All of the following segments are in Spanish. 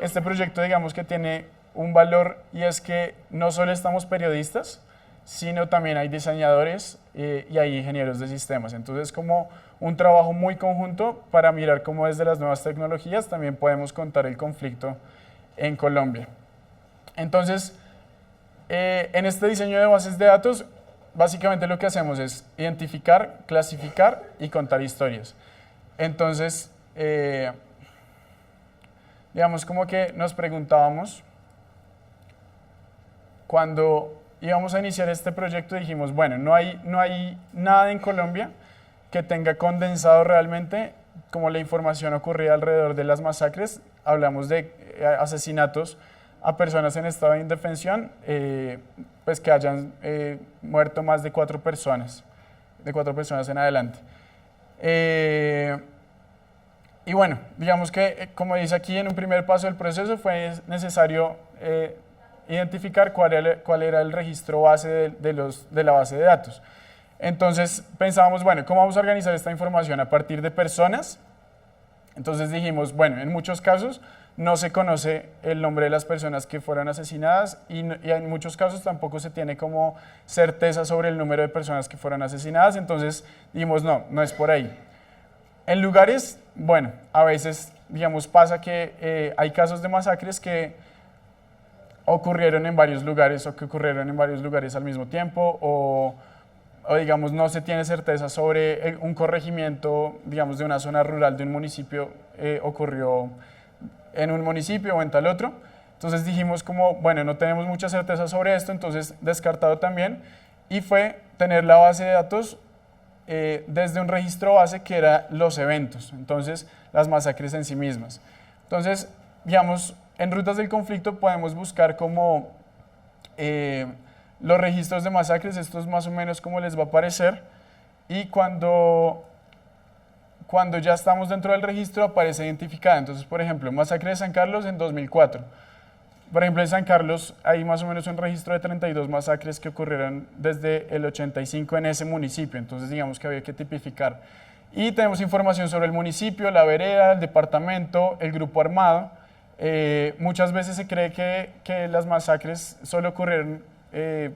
Este proyecto, digamos que tiene un valor y es que no solo estamos periodistas, sino también hay diseñadores y hay ingenieros de sistemas. Entonces, como un trabajo muy conjunto para mirar cómo desde las nuevas tecnologías también podemos contar el conflicto en Colombia. Entonces, en este diseño de bases de datos, básicamente lo que hacemos es identificar, clasificar y contar historias. Entonces, digamos como que nos preguntábamos, cuando íbamos a iniciar este proyecto dijimos, bueno, no hay nada en Colombia que tenga condensado realmente como la información ocurrida alrededor de las masacres. Hablamos de asesinatos a personas en estado de indefensión, pues que hayan muerto más de 4 personas, de 4 personas en adelante. Y bueno, digamos que, como dice aquí, en un primer paso del proceso fue necesario identificar cuál era el registro base de la base de datos. Entonces pensábamos, bueno, ¿cómo vamos a organizar esta información? A partir de personas. Entonces dijimos, bueno, en muchos casos no se conoce el nombre de las personas que fueron asesinadas y en muchos casos tampoco se tiene como certeza sobre el número de personas que fueron asesinadas. Entonces dijimos, no es por ahí. En lugares, bueno, a veces, digamos, pasa que hay casos de masacres que ocurrieron en varios lugares o que ocurrieron en varios lugares al mismo tiempo o digamos, no se tiene certeza sobre un corregimiento, digamos, de una zona rural de un municipio ocurrió en un municipio o en tal otro. Entonces dijimos como, bueno, no tenemos mucha certeza sobre esto, entonces descartado también, y fue tener la base de datos desde un registro base que era los eventos, entonces las masacres en sí mismas. Entonces, digamos, en rutas del conflicto podemos buscar como los registros de masacres, esto es más o menos como les va a aparecer, y cuando ya estamos dentro del registro aparece identificada. Entonces, por ejemplo, masacre de San Carlos en 2004. Por ejemplo, en San Carlos hay más o menos un registro de 32 masacres que ocurrieron desde el 85 en ese municipio, entonces digamos que había que tipificar. Y tenemos información sobre el municipio, la vereda, el departamento, el grupo armado. Muchas veces se cree que las masacres solo ocurrieron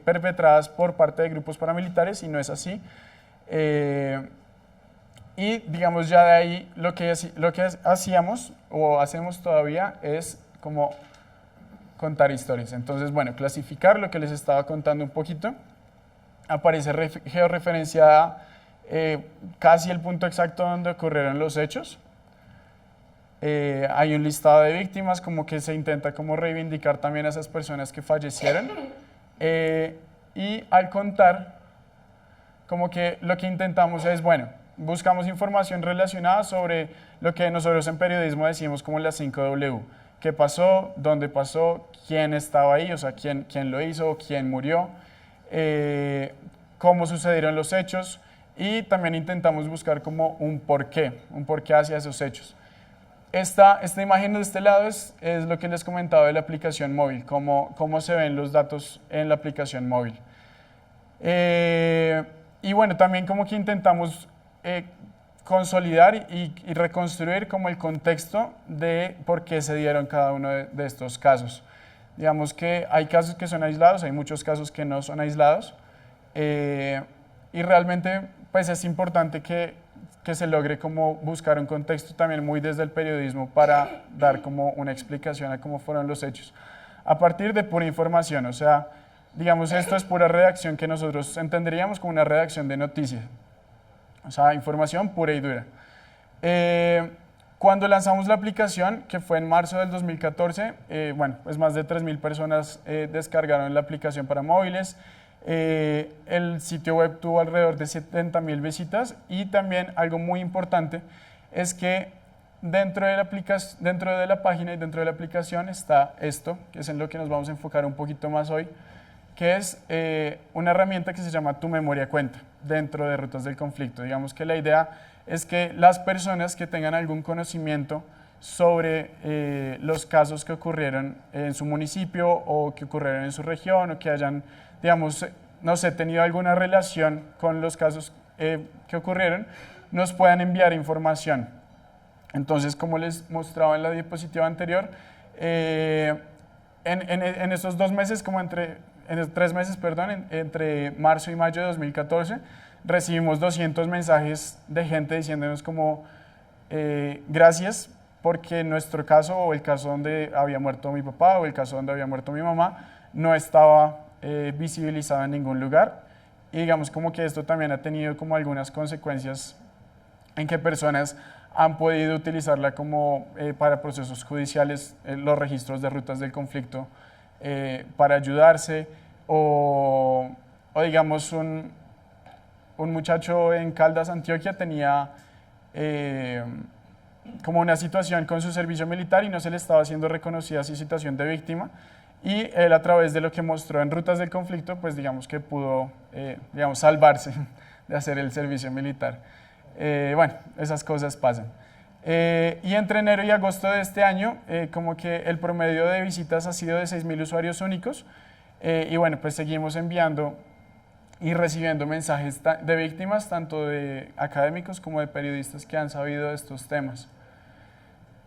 perpetradas por parte de grupos paramilitares y no es así. Y digamos ya de ahí lo que hacíamos o hacemos todavía es como contar historias. Entonces, bueno, clasificar lo que les estaba contando un poquito. Aparece georreferenciada casi el punto exacto donde ocurrieron los hechos. Hay un listado de víctimas, como que se intenta como reivindicar también a esas personas que fallecieron. Y al contar, como que lo que intentamos es, bueno, buscamos información relacionada sobre lo que nosotros en periodismo decimos como las 5W. ¿Qué pasó? ¿Dónde pasó? ¿Quién estaba ahí? O sea, ¿quién lo hizo? ¿Quién murió? ¿Cómo sucedieron los hechos? Y también intentamos buscar como un porqué hacia esos hechos. Esta imagen de este lado es lo que les comentaba de la aplicación móvil, cómo se ven los datos en la aplicación móvil. Y bueno, también como que intentamos consolidar y reconstruir como el contexto de por qué se dieron cada uno de estos casos. Digamos que hay casos que son aislados, hay muchos casos que no son aislados, y realmente pues es importante que se logre como buscar un contexto también muy desde el periodismo para dar como una explicación a cómo fueron los hechos. A partir de pura información, o sea, digamos esto es pura redacción que nosotros entenderíamos como una redacción de noticias. O sea, información pura y dura. Cuando lanzamos la aplicación, que fue en marzo del 2014, bueno, pues más de 3.000 personas descargaron la aplicación para móviles. El sitio web tuvo alrededor de 70.000 visitas y también algo muy importante es que dentro de la página y dentro de la aplicación está esto, que es en lo que nos vamos a enfocar un poquito más hoy, que es una herramienta que se llama Tu Memoria Cuenta dentro de Rutas del Conflicto. Digamos que la idea es que las personas que tengan algún conocimiento sobre los casos que ocurrieron en su municipio o que ocurrieron en su región o que hayan, digamos, no sé, tenido alguna relación con los casos que ocurrieron, nos puedan enviar información. Entonces, como les mostraba en la diapositiva anterior, en estos 2 meses, en esos 3 meses, perdón, entre marzo y mayo de 2014, recibimos 200 mensajes de gente diciéndonos como gracias porque nuestro caso o el caso donde había muerto mi papá o el caso donde había muerto mi mamá no estaba visibilizado en ningún lugar. Y digamos como que esto también ha tenido como algunas consecuencias en que personas han podido utilizarla como para procesos judiciales, los registros de rutas del conflicto para ayudarse o digamos un muchacho en Caldas, Antioquia tenía como una situación con su servicio militar y no se le estaba haciendo reconocida su situación de víctima y él a través de lo que mostró en rutas del conflicto pues digamos que pudo digamos salvarse de hacer el servicio militar. Bueno, esas cosas pasan. Y entre enero y agosto de este año, como que el promedio de visitas ha sido de 6.000 usuarios únicos. Y bueno, pues seguimos enviando y recibiendo mensajes de víctimas, tanto de académicos como de periodistas que han sabido de estos temas.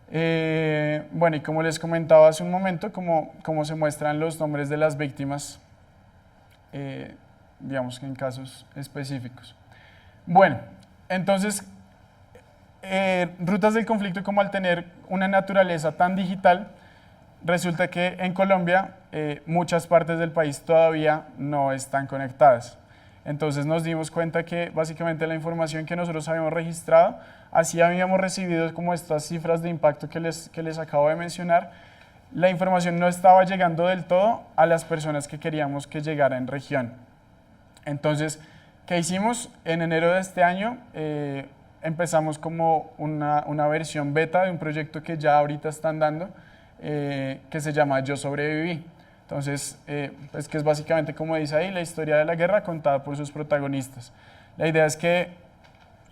Bueno, y como les comentaba hace un momento, como se muestran los nombres de las víctimas, digamos que en casos específicos. Bueno, entonces, rutas del conflicto, como al tener una naturaleza tan digital, resulta que en Colombia muchas partes del país todavía no están conectadas. Entonces nos dimos cuenta que básicamente la información que nosotros habíamos registrado, así habíamos recibido como estas cifras de impacto que les acabo de mencionar, la información no estaba llegando del todo a las personas que queríamos que llegara en región. Entonces, ¿qué hicimos? En enero de este año empezamos como una versión beta de un proyecto que ya ahorita están dando, que se llama Yo Sobreviví. Entonces, pues que es básicamente, como dice ahí, la historia de la guerra contada por sus protagonistas. La idea es que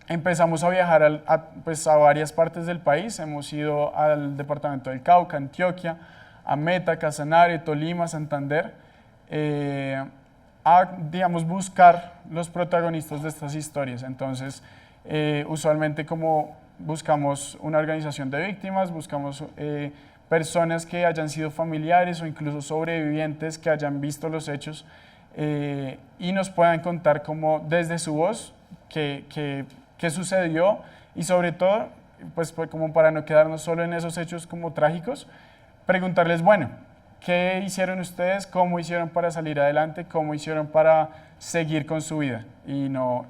empezamos a viajar pues a varias partes del país. Hemos ido al departamento del Cauca, Antioquia, a Meta, Casanare, Tolima, Santander, a, digamos, buscar los protagonistas de estas historias. Entonces, usualmente como buscamos una organización de víctimas, buscamos personas que hayan sido familiares o incluso sobrevivientes que hayan visto los hechos y nos puedan contar como desde su voz qué sucedió y sobre todo, pues como para no quedarnos solo en esos hechos como trágicos, preguntarles, bueno, ¿qué hicieron ustedes? ¿Cómo hicieron para salir adelante? ¿Cómo hicieron para seguir con su vida? Y no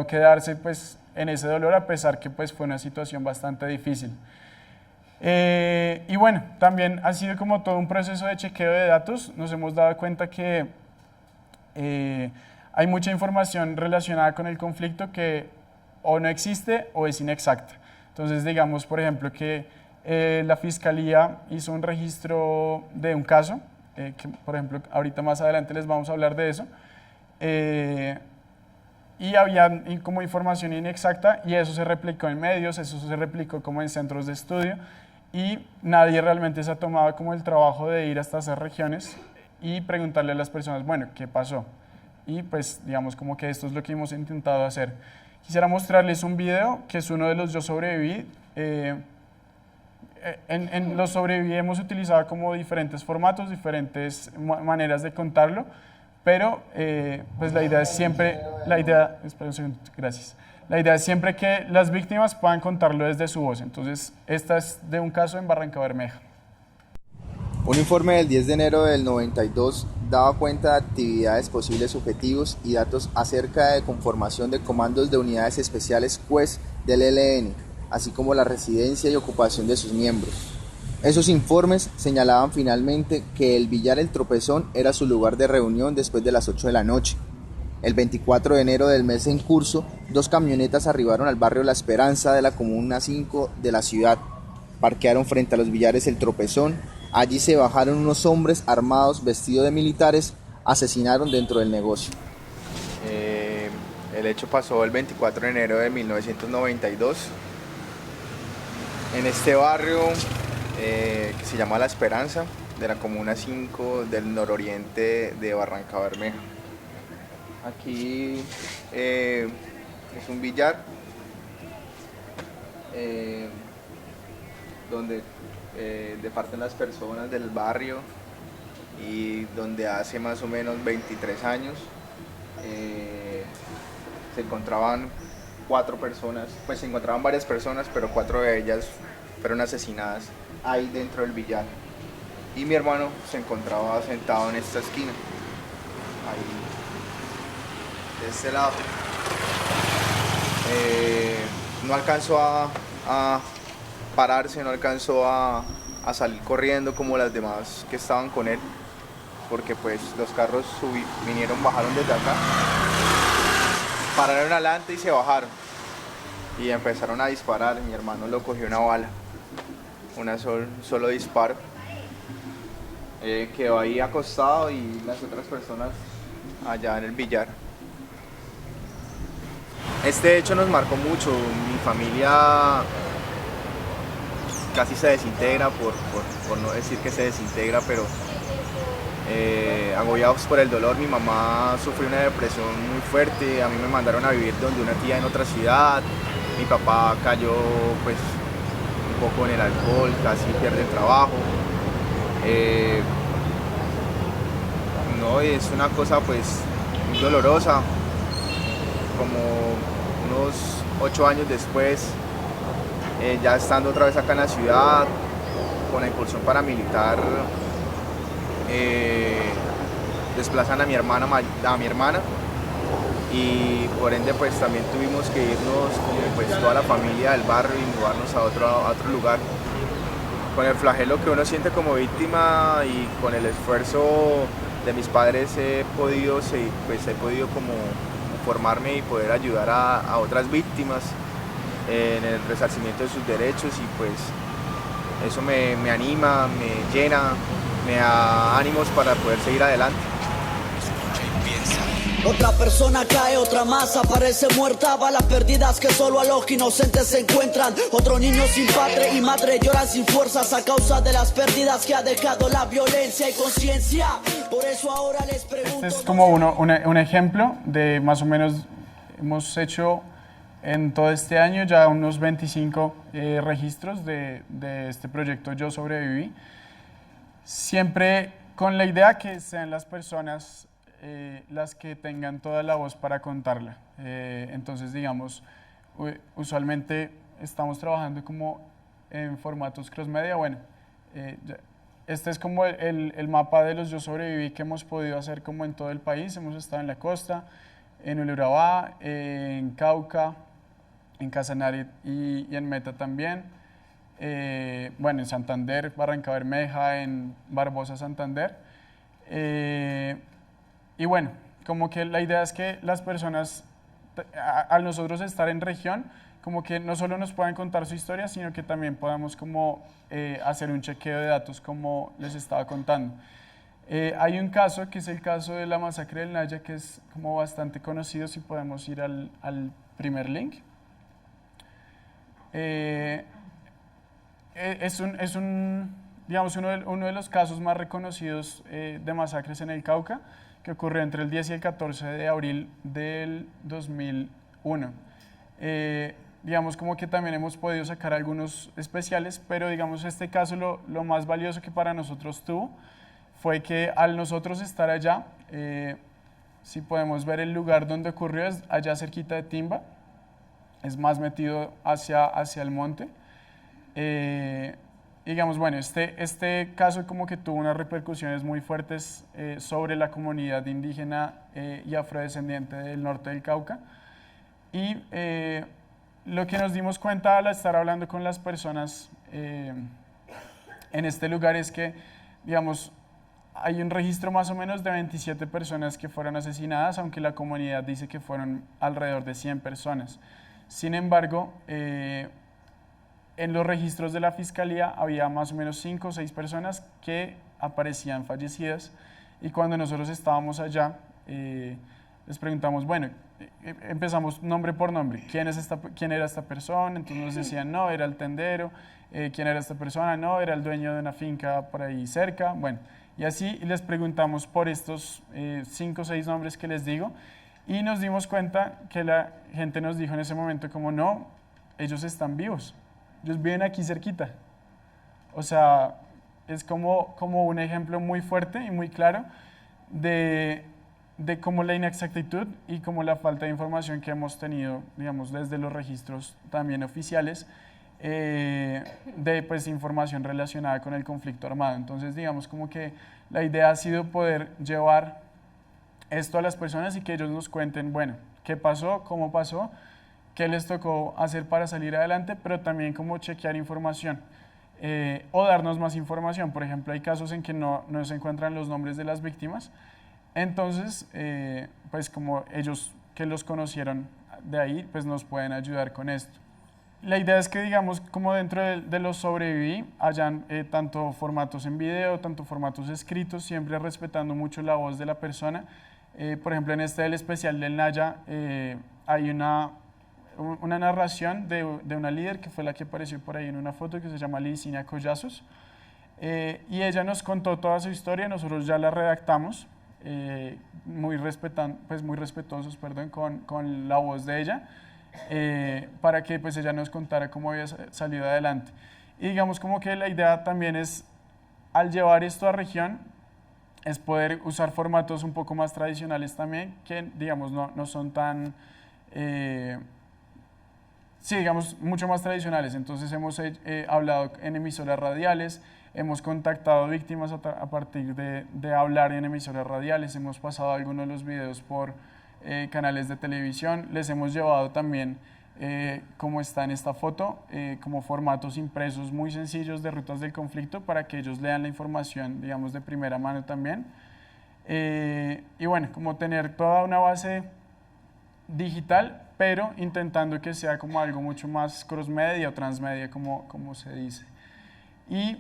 quedarse pues en ese dolor a pesar que pues fue una situación bastante difícil. Y bueno, también ha sido como todo un proceso de chequeo de datos. Nos hemos dado cuenta que hay mucha información relacionada con el conflicto que o no existe o es inexacta. Entonces, digamos, por ejemplo, que la Fiscalía hizo un registro de un caso, que por ejemplo, ahorita más adelante les vamos a hablar de eso, y había como información inexacta y eso se replicó en medios, eso se replicó como en centros de estudio y nadie realmente se ha tomado como el trabajo de ir hasta esas regiones y preguntarle a las personas, bueno, ¿qué pasó? Y pues digamos como que esto es lo que hemos intentado hacer. Quisiera mostrarles un video que es uno de los Yo Sobreviví. En los Sobreviví hemos utilizado como diferentes formatos, diferentes maneras de contarlo, pero pues la idea es siempre, espera un segundo, gracias. La idea es siempre que las víctimas puedan contarlo desde su voz. Entonces, esta es de un caso en Barranca Bermeja. Un informe del 10 de enero del 92 daba cuenta de actividades, posibles objetivos y datos acerca de conformación de comandos de unidades especiales QUES del ELN, así como la residencia y ocupación de sus miembros. Esos informes señalaban finalmente que el Billar El Tropezón era su lugar de reunión después de las 8 de la noche. El 24 de enero del mes en curso, 2 camionetas arribaron al barrio La Esperanza de la Comuna 5 de la ciudad. Parquearon frente a los billares El Tropezón. Allí se bajaron unos hombres armados vestidos de militares, asesinaron dentro del negocio. El hecho pasó el 24 de enero de 1992 en este barrio que se llama La Esperanza, de la Comuna 5 del nororiente de Barranca Bermeja. Aquí es un billar. donde departen las personas del barrio y donde hace más o menos 23 años se encontraban 4 personas, pues se encontraban varias personas, pero 4 de ellas fueron asesinadas ahí dentro del billar. Y mi hermano se encontraba sentado en esta esquina, ahí, de este lado. No alcanzó a pararse, no alcanzó a salir corriendo como las demás que estaban con él, porque pues los carros bajaron desde acá, pararon adelante y se bajaron y empezaron a disparar. Mi hermano lo cogió una bala, solo disparo, quedó ahí acostado y las otras personas allá en el billar. Este hecho nos marcó mucho. Mi familia casi se desintegra, por no decir que se desintegra, pero agobiados por el dolor. Mi mamá sufrió una depresión muy fuerte, a mí me mandaron a vivir donde una tía en otra ciudad. Mi papá cayó pues un poco en el alcohol, casi pierde el trabajo. No, es una cosa pues muy dolorosa. Como unos 8 años después, ya estando otra vez acá en la ciudad, con la incursión paramilitar, desplazan a mi hermana y por ende pues también tuvimos que irnos pues toda la familia del barrio y mudarnos a otro lugar. Con el flagelo que uno siente como víctima y con el esfuerzo de mis padres he podido como formarme y poder ayudar a otras víctimas en el resarcimiento de sus derechos, y pues eso me anima, me llena, me da ánimos para poder seguir adelante. Otra persona cae, otra más aparece muerta. Balas perdidas que solo a los inocentes se encuentran. Otro niño sin padre y madre lloran sin fuerzas a causa de las pérdidas que ha dejado la violencia y conciencia. Por eso ahora les pregunto... Este es como un ejemplo de más o menos, hemos hecho en todo este año ya unos 25 registros de este proyecto Yo Sobreviví. Siempre con la idea que sean las personas las que tengan toda la voz para contarla. Entonces, digamos, usualmente estamos trabajando como en formatos cross-media. Bueno, este es como el mapa de los Yo Sobreviví que hemos podido hacer como en todo el país. Hemos estado en la costa, en el Urabá, en Cauca, en Casanare y en Meta también. Bueno, en Santander, Barranca Bermeja, en Barbosa, Santander. Y bueno, como que la idea es que las personas, al nosotros estar en región, como que no solo nos puedan contar su historia, sino que también podamos como hacer un chequeo de datos como les estaba contando. Hay un caso que es el caso de la masacre del Naya, que es como bastante conocido, si podemos ir al primer link. Digamos, uno de los casos más reconocidos de masacres en el Cauca, que ocurrió entre el 10 y el 14 de abril del 2001. Digamos, como que también hemos podido sacar algunos especiales, pero digamos este caso lo más valioso que para nosotros tuvo fue que al nosotros estar allá, si podemos ver el lugar donde ocurrió, es allá cerquita de Timba, es más metido hacia el monte. Digamos, bueno, este caso como que tuvo unas repercusiones muy fuertes sobre la comunidad indígena y afrodescendiente del norte del Cauca. Y lo que nos dimos cuenta al estar hablando con las personas en este lugar es que, digamos, hay un registro más o menos de 27 personas que fueron asesinadas, aunque la comunidad dice que fueron alrededor de 100 personas. Sin embargo, en los registros de la Fiscalía había más o menos 5 o 6 personas que aparecían fallecidas, y cuando nosotros estábamos allá les preguntamos, bueno, empezamos nombre por nombre, ¿quién era esta persona? Entonces nos decían, no, era el tendero. ¿Quién era esta persona? No, era el dueño de una finca por ahí cerca. Bueno, y así les preguntamos por estos 5 o 6 nombres que les digo, y nos dimos cuenta que la gente nos dijo en ese momento como, no, ellos están vivos. Ellos viven aquí cerquita. O sea, es como un ejemplo muy fuerte y muy claro de cómo la inexactitud y como la falta de información que hemos tenido, digamos, desde los registros también oficiales, de pues, información relacionada con el conflicto armado. Entonces, digamos, como que la idea ha sido poder llevar esto a las personas y que ellos nos cuenten, bueno, qué pasó, cómo pasó, qué les tocó hacer para salir adelante, pero también cómo chequear información. O darnos más información. Por ejemplo, hay casos en que no se encuentran los nombres de las víctimas, entonces, pues como ellos que los conocieron de ahí, pues nos pueden ayudar con esto. La idea es que, digamos, como dentro de los sobreviví, hayan tanto formatos en video, tanto formatos escritos, siempre respetando mucho la voz de la persona. Por ejemplo, en este del especial del Naya, hay una narración de una líder que fue la que apareció por ahí en una foto, que se llama Licina Collazos, y ella nos contó toda su historia, nosotros ya la redactamos, muy respetuosos, perdón, con la voz de ella, para que pues ella nos contara cómo había salido adelante. Y digamos como que la idea también es, al llevar esto a región, es poder usar formatos un poco más tradicionales también, que digamos no son tan, sí, digamos, mucho más tradicionales. Entonces hemos hablado en emisoras radiales, hemos contactado víctimas a partir de hablar en emisoras radiales, hemos pasado algunos de los videos por canales de televisión, les hemos llevado también, como está en esta foto, como formatos impresos muy sencillos de rutas del conflicto para que ellos lean la información, digamos, de primera mano también. Y bueno, como tener toda una base digital, pero intentando que sea como algo mucho más cross-media o transmedia, como se dice. Y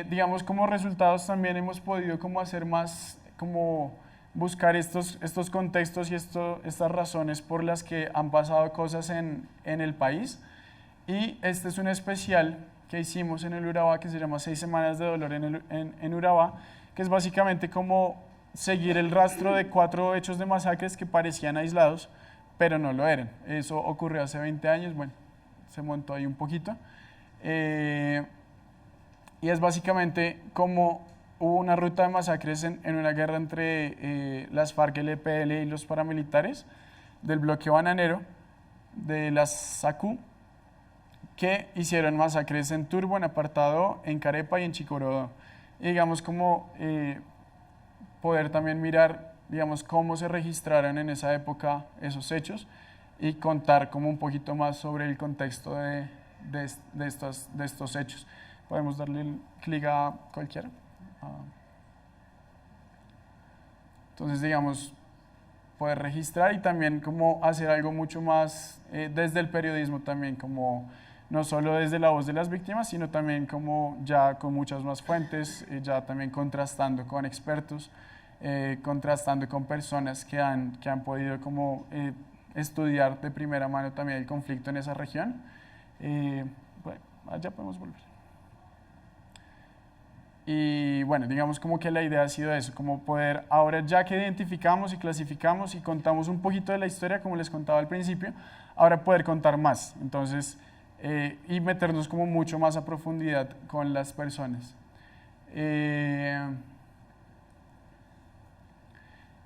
digamos, como resultados también hemos podido como hacer más, como buscar estos contextos y estas razones por las que han pasado cosas en el país. Y este es un especial que hicimos en el Urabá que se llama 6 semanas de dolor en Urabá, que es básicamente como seguir el rastro de 4 hechos de masacres que parecían aislados, pero no lo eran. Eso ocurrió hace 20 años, bueno, se montó ahí un poquito. Y es básicamente como hubo una ruta de masacres en una guerra entre las FARC, el EPL y los paramilitares del bloque bananero de las SACU, que hicieron masacres en Turbo, en Apartado, en Carepa y en Chicorodó. Y digamos como poder también mirar, digamos, cómo se registraron en esa época esos hechos y contar como un poquito más sobre el contexto de estos hechos. Podemos darle clic a cualquiera. Entonces, digamos, poder registrar y también como hacer algo mucho más desde el periodismo también, como no solo desde la voz de las víctimas, sino también como ya con muchas más fuentes, ya también contrastando con expertos, contrastando con personas que han podido como estudiar de primera mano también el conflicto en esa región. Bueno, allá podemos volver. Y bueno, digamos como que la idea ha sido eso, como poder, ahora ya que identificamos y clasificamos y contamos un poquito de la historia, como les contaba al principio, ahora poder contar más, entonces, y meternos como mucho más a profundidad con las personas.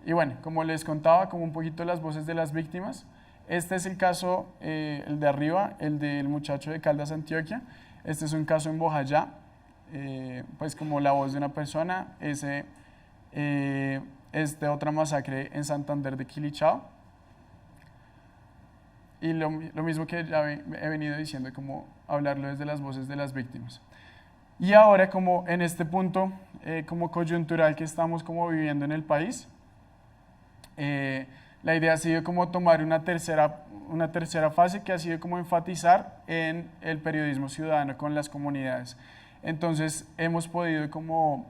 Y bueno, como les contaba, como un poquito las voces de las víctimas, este es el caso, el de arriba, el del muchacho de Caldas, Antioquia. Este es un caso en Bojayá. Pues como la voz de una persona, es de otra masacre en Santander de Quilichao, y lo mismo que ya he venido diciendo, como hablarlo desde las voces de las víctimas. Y ahora como en este punto como coyuntural que estamos como viviendo en el país, la idea ha sido como tomar una tercera fase que ha sido como enfatizar en el periodismo ciudadano con las comunidades. Entonces hemos podido como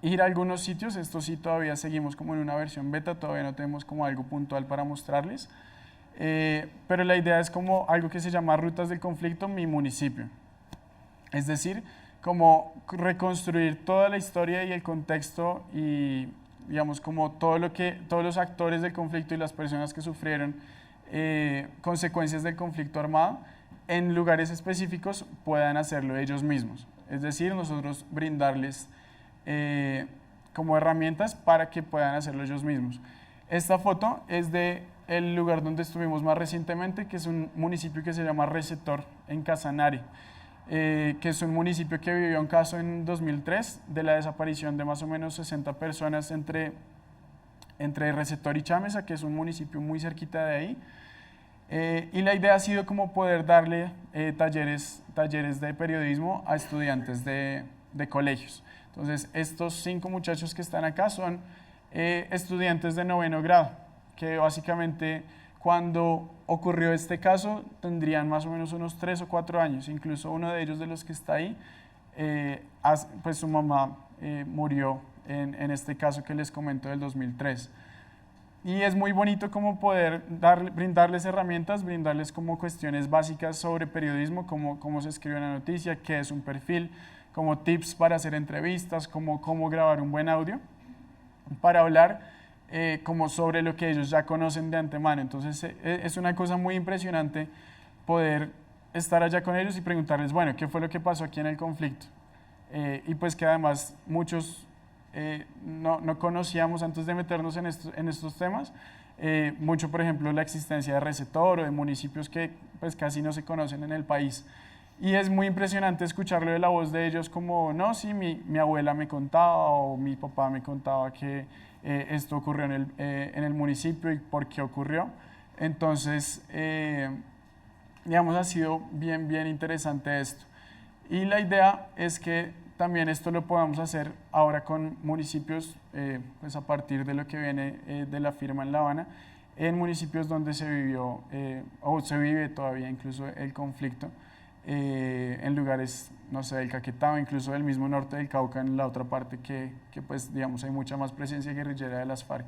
ir a algunos sitios, esto sí todavía seguimos como en una versión beta, todavía no tenemos como algo puntual para mostrarles, pero la idea es como algo que se llama Rutas del Conflicto, mi municipio. Es decir, como reconstruir toda la historia y el contexto y digamos como todos los actores del conflicto y las personas que sufrieron consecuencias del conflicto armado en lugares específicos puedan hacerlo ellos mismos. Es decir, nosotros brindarles como herramientas para que puedan hacerlo ellos mismos. Esta foto es de el lugar donde estuvimos más recientemente, que es un municipio que se llama Receptor, en Casanare, que es un municipio que vivió un caso en 2003 de la desaparición de más o menos 60 personas entre Receptor y Chámeza, que es un municipio muy cerquita de ahí. Y la idea ha sido como poder darle talleres de periodismo a estudiantes de colegios. Entonces, estos 5 muchachos que están acá son estudiantes de 9º grado, que básicamente cuando ocurrió este caso tendrían más o menos unos 3 o 4 años. Incluso uno de ellos, de los que está ahí, pues su mamá murió en este caso que les comento del 2003. Y es muy bonito como poder brindarles herramientas, brindarles como cuestiones básicas sobre periodismo, cómo se escribe una noticia, qué es un perfil, como tips para hacer entrevistas, cómo grabar un buen audio, para hablar como sobre lo que ellos ya conocen de antemano. Entonces es una cosa muy impresionante poder estar allá con ellos y preguntarles, bueno, ¿qué fue lo que pasó aquí en el conflicto? Y pues que además muchos no conocíamos antes de meternos en estos temas, mucho por ejemplo la existencia de Receptor o de municipios que pues casi no se conocen en el país. Y es muy impresionante escucharlo de la voz de ellos como, no, sí, mi abuela me contaba o mi papá me contaba que esto ocurrió en el municipio y por qué ocurrió. Entonces, digamos, ha sido bien interesante esto. Y la idea es que también esto lo podamos hacer ahora con municipios, pues a partir de lo que viene de la firma en La Habana, en municipios donde se vivió o se vive todavía incluso el conflicto, en lugares, no sé, del Caquetá, incluso del mismo norte del Cauca, en la otra parte que pues digamos hay mucha más presencia guerrillera de las FARC.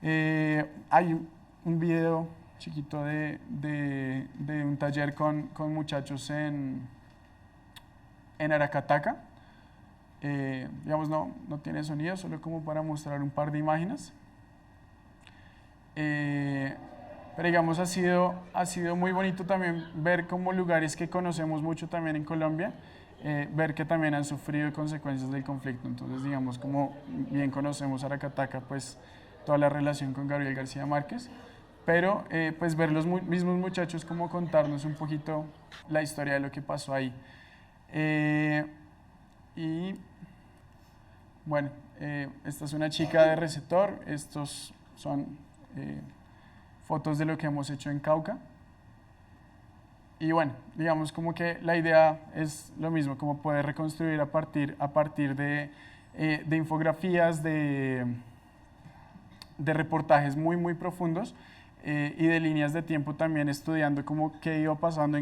Hay un video chiquito de un taller con muchachos en Aracataca. Digamos no tiene sonido, solo como para mostrar un par de imágenes. Pero digamos ha sido muy bonito también ver como lugares que conocemos mucho también en Colombia, ver que también han sufrido consecuencias del conflicto. Entonces digamos como bien conocemos Aracataca, pues toda la relación con Gabriel García Márquez, pero pues ver los mismos muchachos como contarnos un poquito la historia de lo que pasó ahí. Y bueno, esta es una chica de Receptor, estos son fotos de lo que hemos hecho en Cauca. Y bueno, digamos como que la idea es lo mismo, como poder reconstruir a partir de infografías, de reportajes muy profundos y de líneas de tiempo también, estudiando como qué iba pasando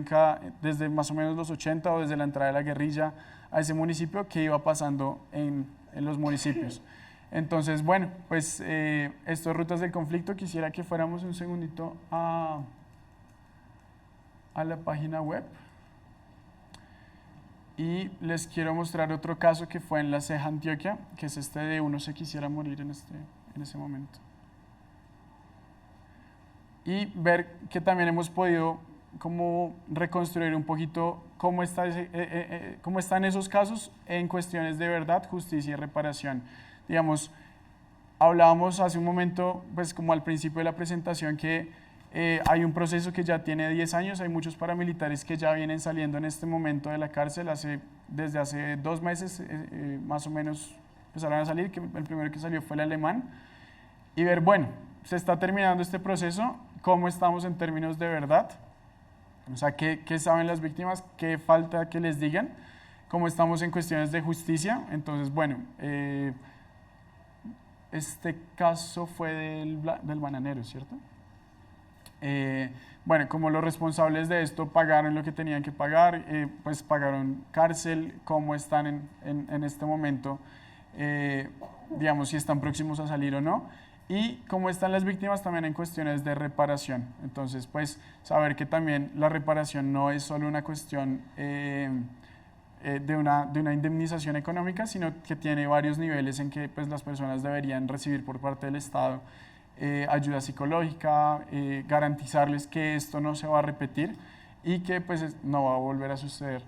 desde más o menos los 80 o desde la entrada de la guerrilla a ese municipio, qué iba pasando en los municipios. Entonces, bueno, pues esto es Rutas del Conflicto. Quisiera que fuéramos un segundito a la página web. Y les quiero mostrar otro caso que fue en La Ceja, Antioquia, que es este de Uno se quisiera morir en ese momento. Y ver que también hemos podido como reconstruir un poquito cómo están esos casos en cuestiones de verdad, justicia y reparación. Digamos, hablábamos hace un momento, pues como al principio de la presentación, que hay un proceso que ya tiene 10 años, hay muchos paramilitares que ya vienen saliendo en este momento de la cárcel, desde hace 2 meses más o menos empezaron a salir, que el primero que salió fue el alemán, y ver, bueno, se está terminando este proceso, cómo estamos en términos de verdad, o sea, qué saben las víctimas, qué falta que les digan, cómo estamos en cuestiones de justicia. Entonces, bueno, este caso fue del bananero, ¿cierto? Bueno, como los responsables de esto pagaron lo que tenían que pagar, pues pagaron cárcel, cómo están en este momento, digamos, si están próximos a salir o no, y cómo están las víctimas también en cuestiones de reparación. Entonces, pues saber que también la reparación no es solo una cuestión de una indemnización económica, sino que tiene varios niveles en que pues, las personas deberían recibir por parte del Estado ayuda psicológica, garantizarles que esto no se va a repetir y que pues no va a volver a suceder.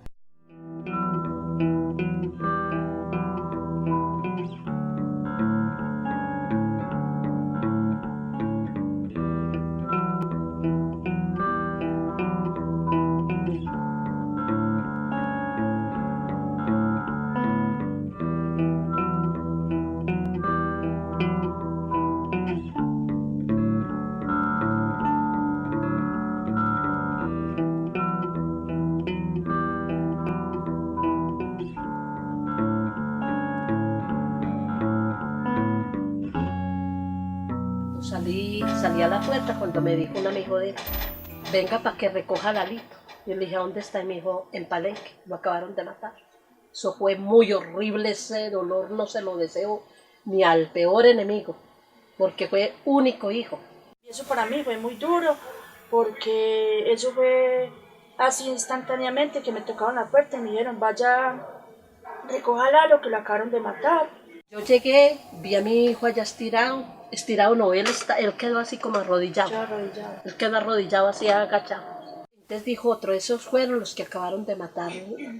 Salí a la puerta cuando me dijo un amigo de él, venga para que recoja a Lalito. Yo le dije, ¿a dónde está? Y me dijo, en Palenque, lo acabaron de matar. Eso fue muy horrible, ese dolor no se lo deseo ni al peor enemigo, porque fue único hijo. Y eso para mí fue muy duro, porque eso fue así instantáneamente que me tocaron la puerta y me dijeron, vaya, recoja a Lalo que lo acabaron de matar. Yo llegué, vi a mi hijo allá estirado no, él quedó así como arrodillado. Él quedó arrodillado así agachado. Entonces dijo otro, esos fueron los que acabaron de matar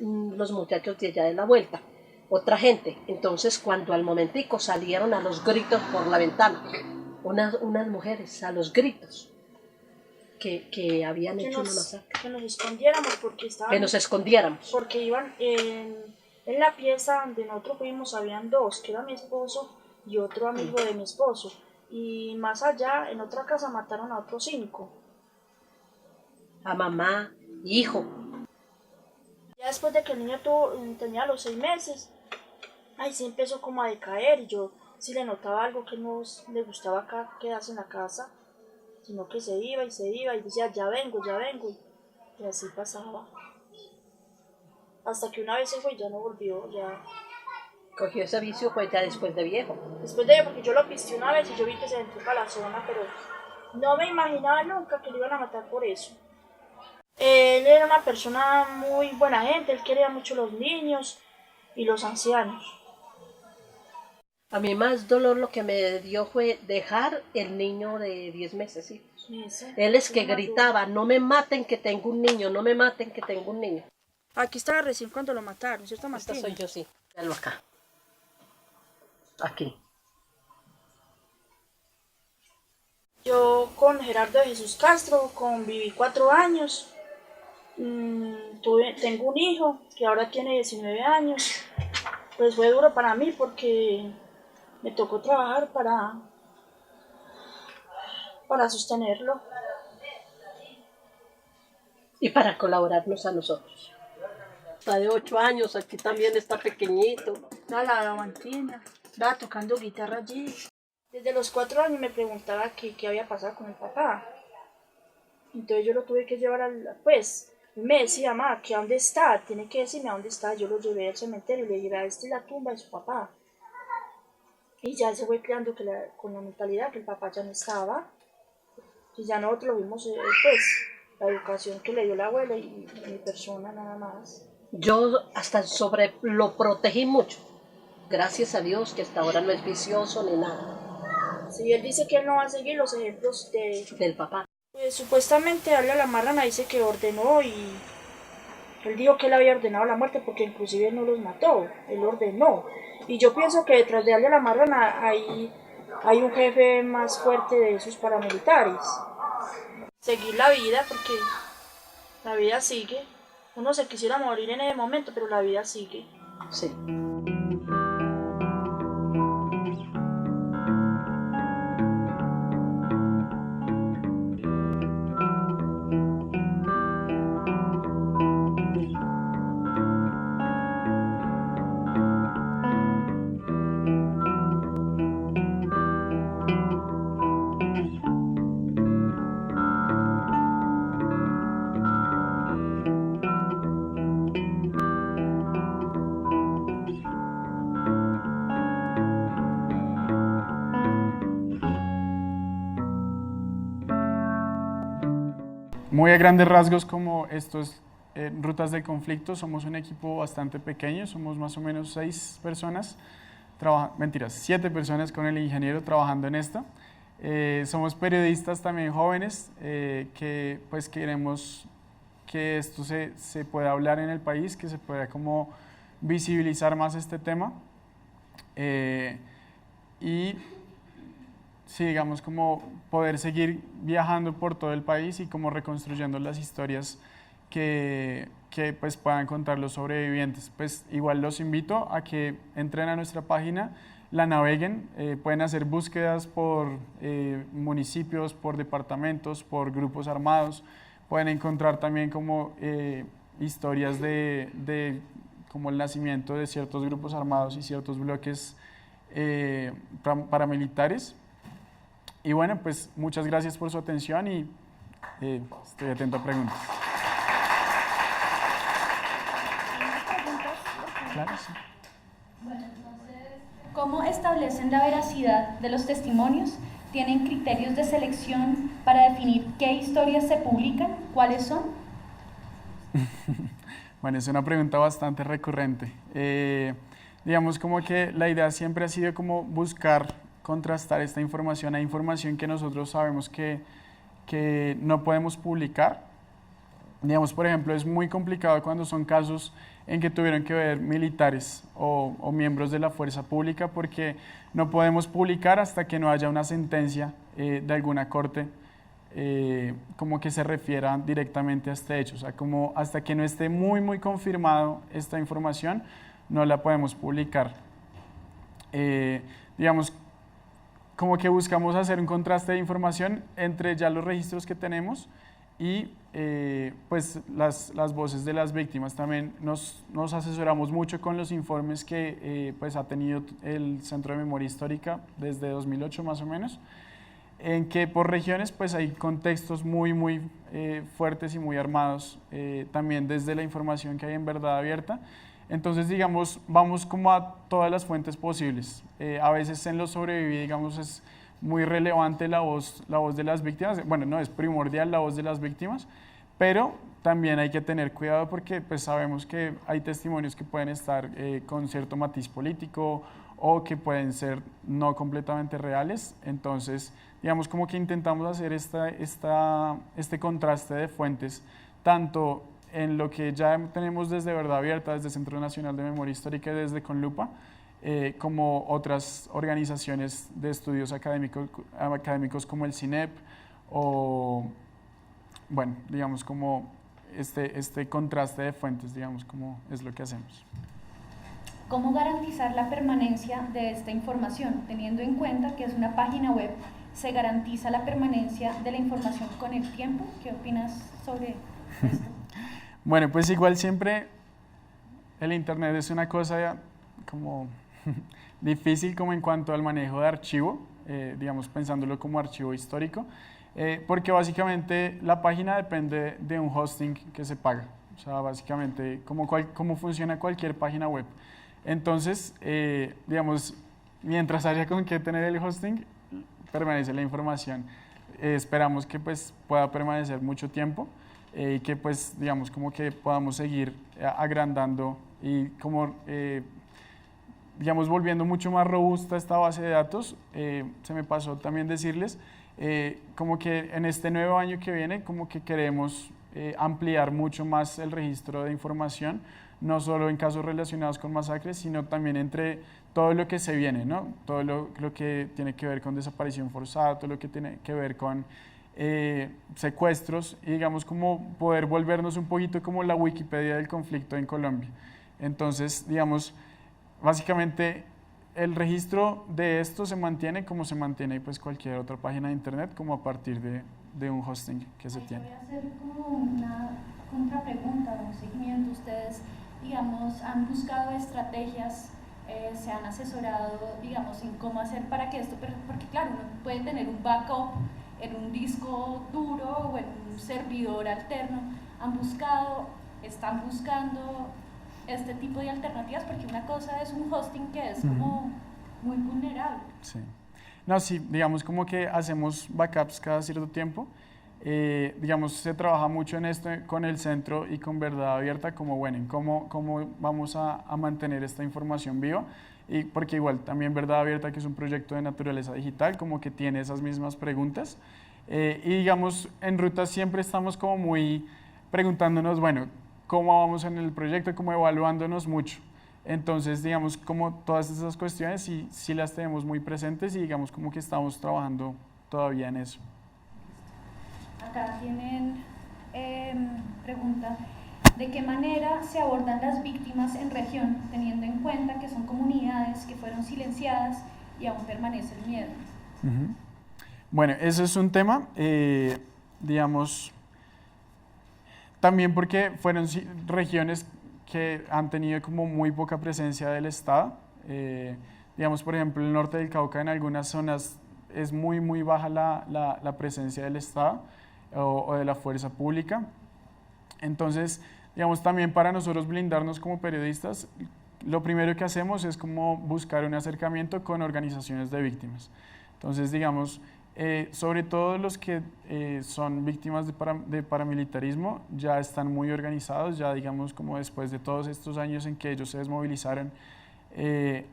los muchachos de allá de la vuelta, otra gente. Entonces cuando al momentico salieron a los gritos por la ventana, unas mujeres a los gritos que habían hecho una masacre. Que nos escondiéramos porque estaban... Que nos escondiéramos. Porque iban en la pieza donde nosotros fuimos, habían dos, que era mi esposo y otro amigo de mi esposo. Y más allá, en otra casa, mataron a otros 5. A mamá, hijo. Ya después de que el niño tenía los 6 meses, ahí sí empezó como a decaer y yo sí le notaba algo que no le gustaba acá quedarse en la casa, sino que se iba y decía, ya vengo, y así pasaba. Hasta que una vez se fue y ya no volvió, ya. Cogió ese vicio pues ya después de viejo. Después de porque yo lo pisté una vez y yo vi que se entró para la zona, pero no me imaginaba nunca que lo iban a matar por eso. Él era una persona muy buena gente, él quería mucho los niños y los ancianos. A mí más dolor lo que me dio fue dejar el niño de 10 meses, ¿sí? Él es que gritaba, no me maten que tengo un niño, no me maten que tengo un niño. Aquí estaba recién cuando lo mataron, ¿cierto, Martín? Esta soy yo, sí. Véalo acá. Aquí. Yo con Gerardo de Jesús Castro conviví 4 años. Tengo un hijo que ahora tiene 19 años. Pues fue duro para mí porque me tocó trabajar para sostenerlo. Y para colaborarnos a nosotros. Está de 8 años, aquí también está pequeñito. La davantina, estaba tocando guitarra allí. Desde los 4 años me preguntaba qué había pasado con el papá. Entonces yo lo tuve que llevar pues, él me decía, mamá, que a dónde está, tiene que decirme a dónde está. Yo lo llevé al cementerio y le dije, esta es la tumba de su papá. Y ya se fue creando con la mentalidad que el papá ya no estaba. Y ya nosotros lo vimos, pues, la educación que le dio la abuela y mi persona nada más. Yo hasta lo protegí mucho. Gracias a Dios que hasta ahora no es vicioso ni nada. Sí, él dice que él no va a seguir los ejemplos del papá. Pues supuestamente Dalia la Marrana dice que ordenó y él dijo que él había ordenado la muerte porque inclusive él no los mató, él ordenó. Y yo pienso que detrás de Dalia la Marrana hay un jefe más fuerte de esos paramilitares. Seguir la vida porque la vida sigue. Uno se quisiera morir en ese momento, pero la vida sigue. Sí. Muy a grandes rasgos, como estos rutas de conflicto, somos un equipo bastante pequeño, somos más o menos 6 personas, 7 personas con el ingeniero trabajando en esto. Somos periodistas también jóvenes que pues queremos que esto se pueda hablar en el país, que se pueda como visibilizar más este tema. Y sí, digamos, como poder seguir viajando por todo el país y como reconstruyendo las historias que pues puedan contar los sobrevivientes. Pues igual los invito a que entren a nuestra página, la naveguen, pueden hacer búsquedas por municipios, por departamentos, por grupos armados, pueden encontrar también como historias de como el nacimiento de ciertos grupos armados y ciertos bloques paramilitares. Y bueno, pues muchas gracias por su atención y estoy atento a preguntas. Claro, sí. ¿Cómo establecen la veracidad de los testimonios? ¿Tienen criterios de selección para definir qué historias se publican? ¿Cuáles son? Bueno, es una pregunta bastante recurrente. Digamos como que la idea siempre ha sido como buscar contrastar esta información. Hay información que nosotros sabemos que no podemos publicar. Digamos, por ejemplo, es muy complicado cuando son casos en que tuvieron que ver militares o miembros de la fuerza pública, porque no podemos publicar hasta que no haya una sentencia de alguna corte como que se refiera directamente a este hecho. O sea, como hasta que no esté muy confirmado esta información, no la podemos publicar. Digamos, como que buscamos hacer un contraste de información entre ya los registros que tenemos y pues las voces de las víctimas. También nos asesoramos mucho con los informes que pues ha tenido el Centro de Memoria Histórica desde 2008 más o menos, en que por regiones pues hay contextos muy fuertes y muy armados, también desde la información que hay en Verdad Abierta. Entonces, digamos, vamos como a todas las fuentes posibles. A veces en los sobrevividos, digamos, es muy relevante la voz de las víctimas. Bueno, no, es primordial la voz de las víctimas, pero también hay que tener cuidado porque pues sabemos que hay testimonios que pueden estar con cierto matiz político o que pueden ser no completamente reales. Entonces, digamos, como que intentamos hacer este contraste de fuentes, tanto en lo que ya tenemos desde Verdad Abierta, desde Centro Nacional de Memoria Histórica y desde Conlupa, como otras organizaciones de estudios académicos como el CINEP o, bueno, digamos como este contraste de fuentes, digamos, como es lo que hacemos. ¿Cómo garantizar la permanencia de esta información? Teniendo en cuenta que es una página web, ¿se garantiza la permanencia de la información con el tiempo? ¿Qué opinas sobre esto? Bueno, pues igual siempre el Internet es una cosa como difícil como en cuanto al manejo de archivo, digamos pensándolo como archivo histórico, porque básicamente la página depende de un hosting que se paga, o sea, básicamente como funciona cualquier página web. Entonces, digamos, mientras haya con qué tener el hosting, permanece la información. Esperamos que pues pueda permanecer mucho tiempo. Y que pues digamos como que podamos seguir agrandando y como digamos volviendo mucho más robusta esta base de datos. Se me pasó también decirles como que en este nuevo año que viene como que queremos ampliar mucho más el registro de información, no solo en casos relacionados con masacres, sino también entre todo lo que se viene, ¿no? Todo lo que tiene que ver con desaparición forzada, todo lo que tiene que ver con secuestros, y digamos como poder volvernos un poquito como la Wikipedia del conflicto en Colombia. Entonces, digamos, básicamente el registro de esto se mantiene como se mantiene pues cualquier otra página de internet, como a partir de un hosting que se tiene. Voy a hacer como una contrapregunta, un seguimiento. Ustedes, digamos, han buscado estrategias, se han asesorado, digamos, en cómo hacer para que esto, porque claro, uno puede tener un backup en un disco duro o en un servidor alterno. Están buscando este tipo de alternativas, porque una cosa es un hosting que es como muy vulnerable. Sí. No, sí, digamos como que hacemos backups cada cierto tiempo. Digamos, se trabaja mucho en esto con el centro y con Verdad Abierta, como bueno, en cómo vamos a mantener esta información viva, y porque igual también Verdad Abierta, que es un proyecto de naturaleza digital, como que tiene esas mismas preguntas, y digamos, en Ruta siempre estamos como muy preguntándonos, bueno, cómo vamos en el proyecto, como evaluándonos mucho. Entonces, digamos, como todas esas cuestiones sí las tenemos muy presentes y digamos como que estamos trabajando todavía en eso. Acá tienen pregunta, ¿de qué manera se abordan las víctimas en región, teniendo en cuenta que son comunidades que fueron silenciadas y aún permanece el miedo? Bueno, ese es un tema, digamos, también porque fueron regiones que han tenido como muy poca presencia del Estado. Digamos, por ejemplo, el norte del Cauca, en algunas zonas es muy baja la presencia del Estado o de la fuerza pública. Entonces, digamos, también para nosotros blindarnos como periodistas, lo primero que hacemos es como buscar un acercamiento con organizaciones de víctimas. Entonces, digamos, sobre todo los que son víctimas de paramilitarismo ya están muy organizados, ya digamos como después de todos estos años en que ellos se desmovilizaron,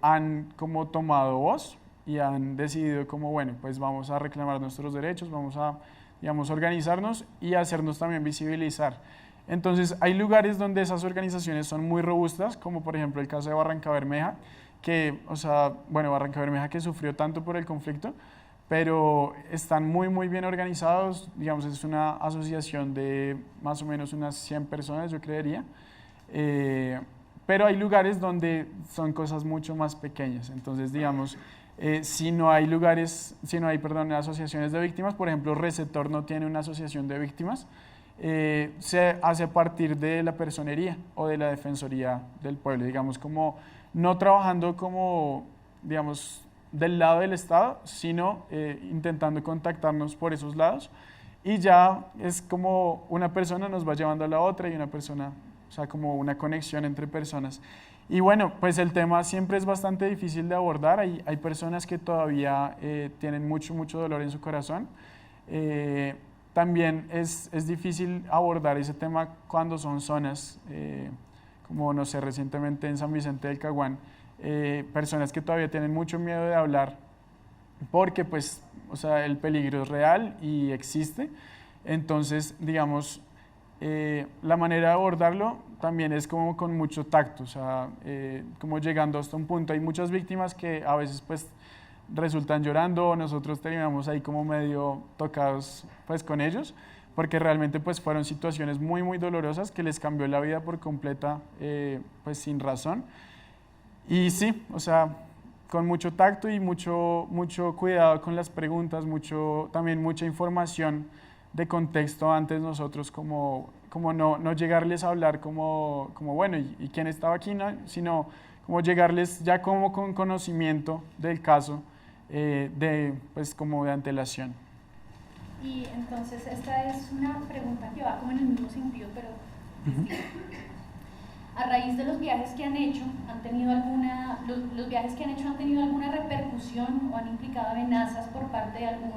han como tomado voz y han decidido como, bueno, pues vamos a reclamar nuestros derechos, vamos a, digamos, organizarnos y hacernos también visibilizar. Entonces, hay lugares donde esas organizaciones son muy robustas, como por ejemplo el caso de Barrancabermeja, que, o sea, bueno, Barrancabermeja que sufrió tanto por el conflicto, pero están muy bien organizados, digamos, es una asociación de más o menos unas 100 personas, yo creería, pero hay lugares donde son cosas mucho más pequeñas, entonces, digamos, si no hay asociaciones de víctimas, por ejemplo, Receptor no tiene una asociación de víctimas, se hace a partir de la personería o de la Defensoría del Pueblo, digamos, como no trabajando como, digamos, del lado del Estado, sino intentando contactarnos por esos lados y ya es como una persona nos va llevando a la otra y una persona, o sea, como una conexión entre personas. Y bueno, pues el tema siempre es bastante difícil de abordar, hay personas que todavía tienen mucho dolor en su corazón. También es difícil abordar ese tema cuando son zonas, como no sé, recientemente en San Vicente del Caguán, personas que todavía tienen mucho miedo de hablar porque pues, o sea, el peligro es real y existe. Entonces, digamos, la manera de abordarlo también es como con mucho tacto, o sea, como llegando hasta un punto. Hay muchas víctimas que a veces pues resultan llorando, nosotros terminamos ahí como medio tocados pues con ellos, porque realmente pues fueron situaciones muy dolorosas que les cambió la vida por completa, pues sin razón. Y sí, o sea, con mucho tacto y mucho cuidado con las preguntas, también mucha información de contexto antes nosotros como no llegarles a hablar como bueno, ¿y quién estaba aquí? No, sino como llegarles ya como con conocimiento del caso, pues como de antelación. Y entonces esta es una pregunta que va como en el mismo sentido, pero a raíz de los viajes que han hecho, los viajes que han hecho han tenido alguna repercusión o han implicado amenazas por parte de algún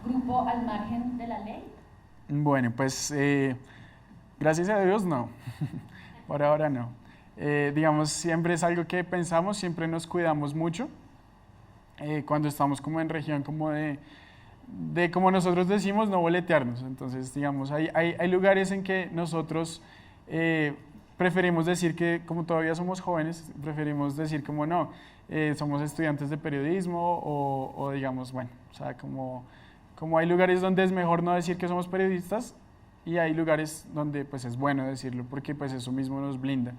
grupo al margen de la ley? Bueno, pues gracias a Dios no, por ahora no. Digamos, siempre es algo que pensamos, siempre nos cuidamos mucho cuando estamos como en región como de como nosotros decimos, no boletearnos. Entonces, digamos, hay lugares en que nosotros preferimos decir que, como todavía somos jóvenes, preferimos decir como no, somos estudiantes de periodismo o digamos, bueno, o sea, como hay lugares donde es mejor no decir que somos periodistas y hay lugares donde pues es bueno decirlo porque pues eso mismo nos blinda.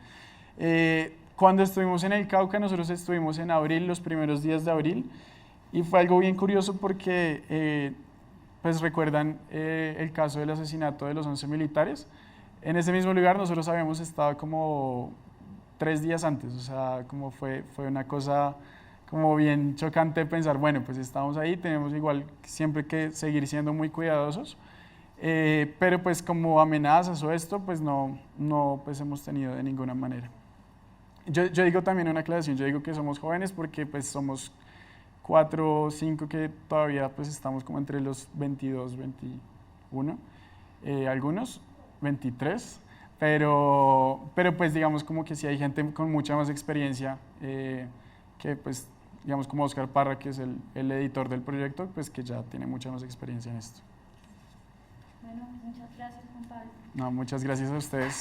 Cuando estuvimos en el Cauca, nosotros estuvimos en abril, los primeros días de abril, y fue algo bien curioso porque pues recuerdan el caso del asesinato de los 11 militares. En ese mismo lugar nosotros habíamos estado como 3 días antes, o sea, como fue una cosa como bien chocante pensar, bueno, pues estamos ahí, tenemos igual siempre que seguir siendo muy cuidadosos, pero pues como amenazas o esto, pues no pues hemos tenido de ninguna manera. Yo digo también una aclaración, yo digo que somos jóvenes porque pues somos 4 o 5 que todavía pues estamos como entre los 22, 21, algunos 23, pero pues digamos como que sí hay gente con mucha más experiencia que pues digamos como Oscar Parra, que es el editor del proyecto, pues que ya tiene mucha más experiencia en esto. Bueno, muchas gracias, Juan Pablo. No, muchas gracias a ustedes.